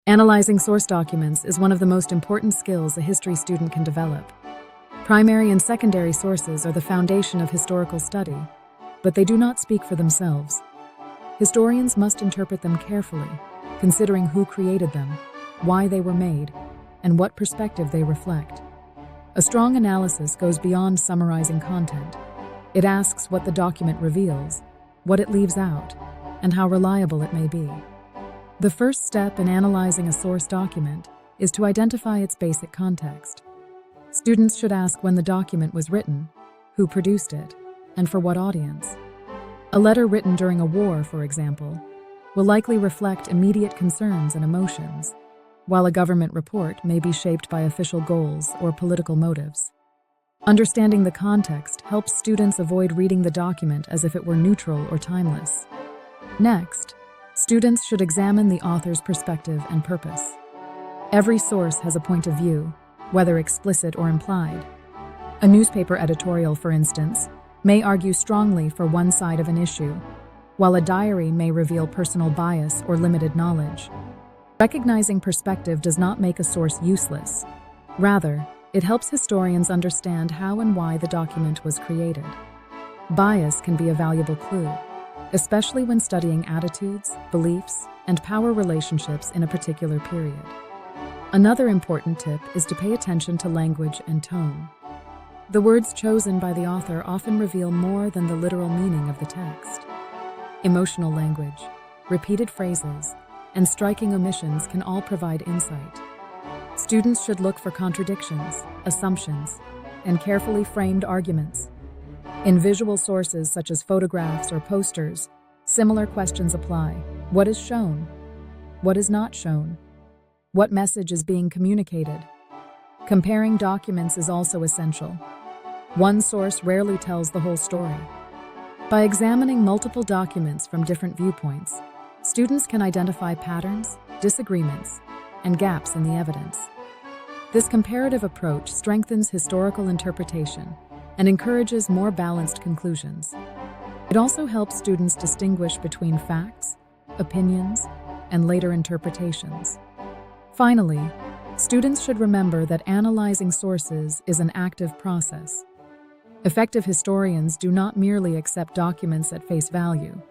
Analyzing source documents is one of the most important skills a history student can develop. Primary and secondary sources are the foundation of historical study, but they do not speak for themselves. Historians must interpret them carefully, considering who created them, why they were made, and what perspective they reflect. A strong analysis goes beyond summarizing content. It asks what the document reveals, what it leaves out, and how reliable it may be. The first step in analyzing a source document is to identify its basic context. Students should ask when the document was written, who produced it, and for what audience. A letter written during a war, for example, will likely reflect immediate concerns and emotions, while a government report may be shaped by official goals or political motives. Understanding the context helps students avoid reading the document as if it were neutral or timeless. Next, students should examine the author's perspective and purpose. Every source has a point of view, whether explicit or implied. A newspaper editorial, for instance, may argue strongly for one side of an issue, while a diary may reveal personal bias or limited knowledge. Recognizing perspective does not make a source useless. Rather, it helps historians understand how and why the document was created. Bias can be a valuable clue, especially when studying attitudes, beliefs, and power relationships in a particular period. Another important tip is to pay attention to language and tone. The words chosen by the author often reveal more than the literal meaning of the text. Emotional language, repeated phrases, and striking omissions can all provide insight. Students should look for contradictions, assumptions, and carefully framed arguments. In visual sources such as photographs or posters, similar questions apply. What is shown? What is not shown? What message is being communicated? Comparing documents is also essential. One source rarely tells the whole story. By examining multiple documents from different viewpoints, students can identify patterns, disagreements, and gaps in the evidence. This comparative approach strengthens historical interpretation and encourages more balanced conclusions. It also helps students distinguish between facts, opinions, and later interpretations. Finally, students should remember that analyzing sources is an active process. Effective historians do not merely accept documents at face value.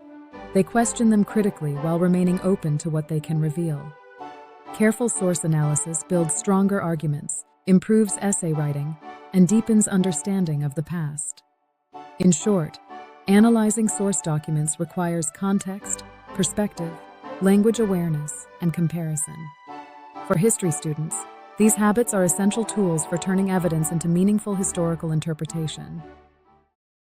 They question them critically while remaining open to what they can reveal. Careful source analysis builds stronger arguments, improves essay writing, and deepens understanding of the past. In short, analyzing source documents requires context, perspective, language awareness, and comparison. For history students, these habits are essential tools for turning evidence into meaningful historical interpretation.